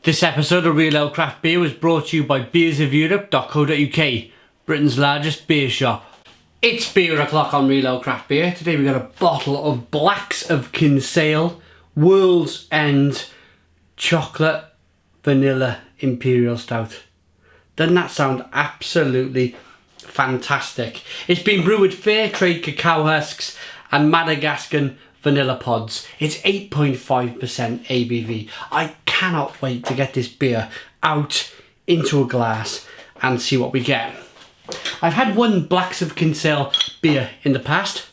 This episode of Real Ale Craft Beer was brought to you by beersofeurope.co.uk, Britain's largest beer shop. It's beer o'clock on Real Ale Craft Beer. Today we got a bottle of Blacks of Kinsale, World's End Chocolate Vanilla Imperial Stout. Doesn't that sound absolutely fantastic? It's been brewed with fair trade cacao husks and Madagascan vanilla pods. It's 8.5% ABV. I cannot wait to get this beer out into a glass and see what we get. I've had one Blacks of Kinsale beer in the past.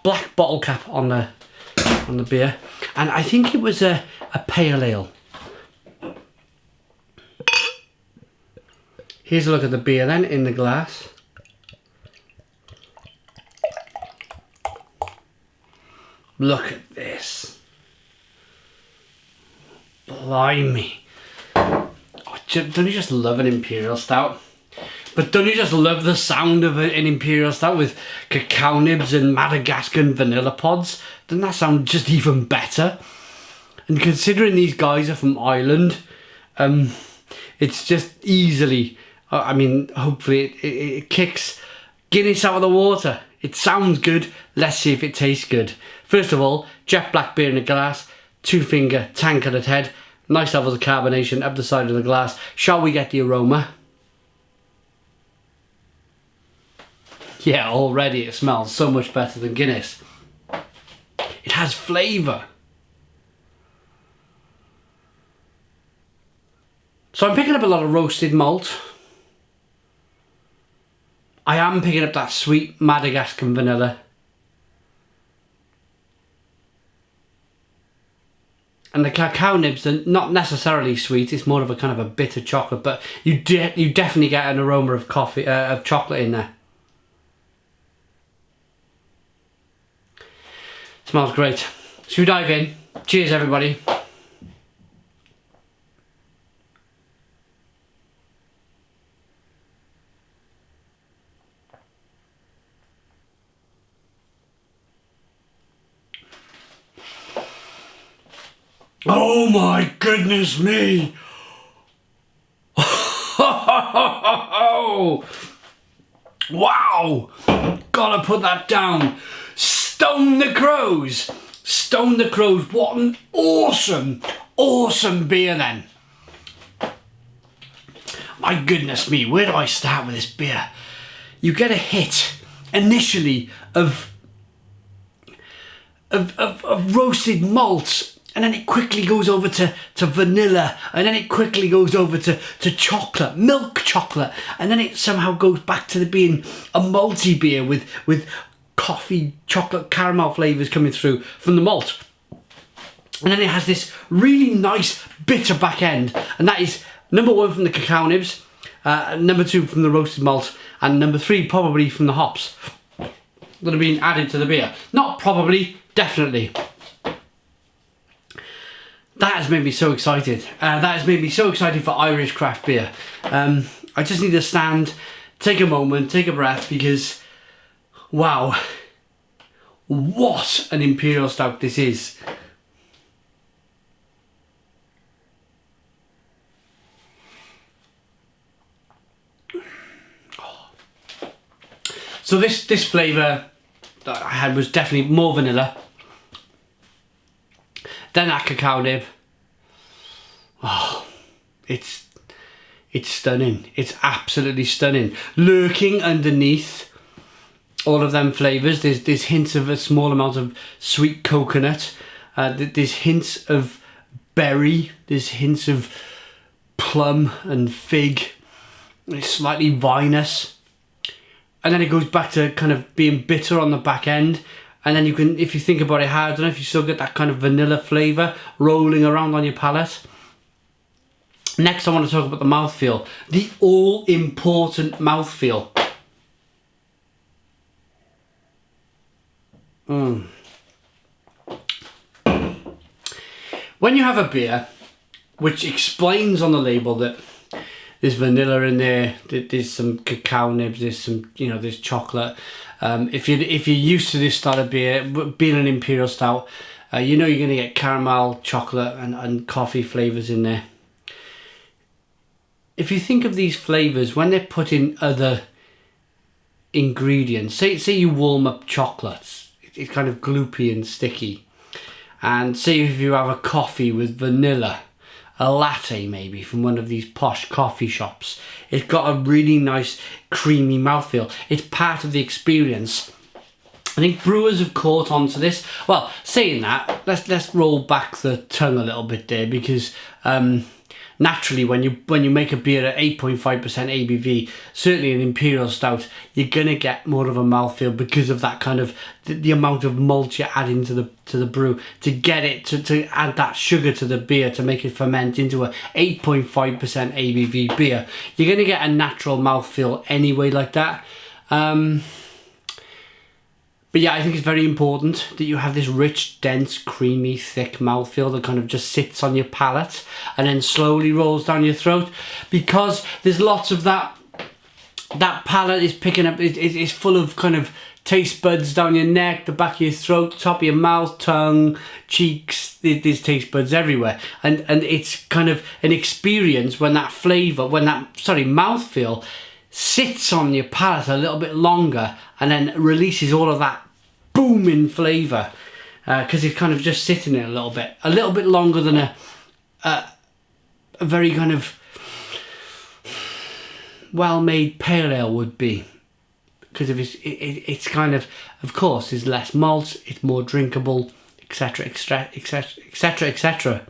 Black bottle cap on the beer, and I think it was a pale ale. Here's a look at the beer then in the glass. Look at this. Blimey. Oh, don't you just love an Imperial Stout? But don't you just love the sound of an Imperial Stout with cacao nibs and Madagascan vanilla pods? Doesn't that sound just even better? And considering these guys are from Ireland, it's just easily, I mean, hopefully it kicks Guinness out of the water. It sounds good. Let's see if it tastes good. First of all, jet black beer in a glass, 2-finger tankard at head, nice levels of carbonation up the side of the glass. Shall we get the aroma? Yeah, already it smells so much better than Guinness. It has flavour. So I'm picking up a lot of roasted malt. I am picking up that sweet Madagascan vanilla. And the cacao nibs are not necessarily sweet, it's more of a kind of a bitter chocolate, but you definitely get an aroma of coffee, of chocolate in there. Smells great. Should we dive in? Cheers everybody. Oh my goodness me! Wow! Gotta put that down. Stone the Crows! Stone the Crows, what an awesome, awesome beer then. My goodness me, where do I start with this beer? You get a hit initially of roasted malts, and then it quickly goes over to vanilla, and then it quickly goes over to chocolate, milk chocolate, and then it somehow goes back to being a malty beer with coffee, chocolate, caramel flavours coming through from the malt. And then it has this really nice bitter back end, and that is number 1 from the cacao nibs, number 2 from the roasted malt, and number 3 probably from the hops that have been added to the beer. Not probably, definitely. That has made me so excited. That has made me so excited for Irish craft beer. I just need to stand, take a moment, take a breath, because wow, what an Imperial Stout this is. So this flavour that I had was definitely more vanilla. Then that cacao nib. Oh, it's stunning. It's absolutely stunning. Lurking underneath all of them flavours, there's hints of a small amount of sweet coconut. There's hints of berry. There's hints of plum and fig. It's slightly vinous. And then it goes back to kind of being bitter on the back end. And then you can, if you think about it hard, I don't know if you still get that kind of vanilla flavour rolling around on your palate. Next I want to talk about the mouthfeel. The all-important mouthfeel. When you have a beer which explains on the label that there's vanilla in there, there's some cacao nibs, there's some, there's chocolate. If you're used to this style of beer, being an Imperial Stout, You know you're going to get caramel, chocolate and coffee flavours in there. If you think of these flavours, when they're put in other ingredients, say you warm up chocolates, it's kind of gloopy and sticky. And say if you have a coffee with vanilla, a latte maybe from one of these posh coffee shops, it's got a really nice creamy mouthfeel. It's part of the experience. I think brewers have caught on to this. Well, saying that, let's roll back the tongue a little bit there, because naturally when you make a beer at 8.5% ABV, certainly an Imperial Stout, you're gonna get more of a mouthfeel because of that kind of the amount of malt you're adding to the brew to get it to add that sugar to the beer to make it ferment into a 8.5% ABV beer. You're gonna get a natural mouthfeel anyway like that. But yeah, I think it's very important that you have this rich, dense, creamy, thick mouthfeel that kind of just sits on your palate and then slowly rolls down your throat, because there's lots of that palate is picking up, it's full of kind of taste buds down your neck, the back of your throat, top of your mouth, tongue, cheeks, there's taste buds everywhere. And it's kind of an experience when that flavour, mouthfeel sits on your palate a little bit longer and then releases all of that booming flavour, because it's kind of just sitting there a little bit longer than a very kind of well-made pale ale would be, because of it's kind of course there's less malt, it's more drinkable, etc, etc.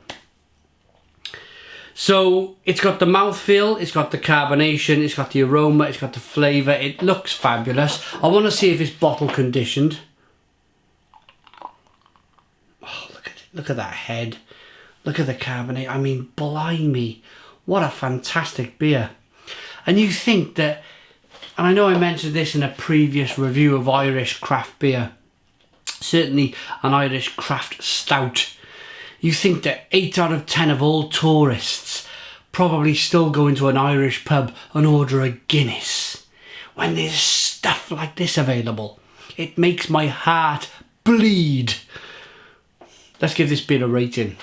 So it's got the mouthfeel, it's got the carbonation, it's got the aroma, it's got the flavour. It looks fabulous. I want to see if it's bottle conditioned. Oh, look at that head. Look at the carbonate. I mean, blimey, what a fantastic beer. And you think that, and I know I mentioned this in a previous review of Irish craft beer, certainly an Irish craft stout. You think that 8 out of 10 of all tourists probably still go into an Irish pub and order a Guinness when there's stuff like this available. It makes my heart bleed. Let's give this beer a rating.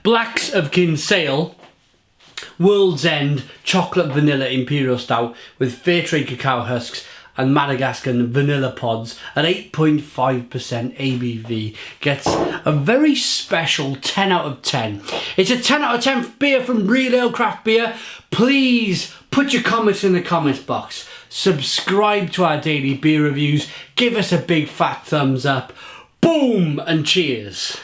Blacks of Kinsale, World's End Chocolate Vanilla Imperial Stout with fair trade cacao husks and Madagascar vanilla pods at 8.5% ABV gets a very special 10 out of 10. It's a 10 out of 10 beer from Real Ale Craft Beer. Please put your comments in the comments box. Subscribe to our daily beer reviews. Give us a big fat thumbs up. Boom and cheers.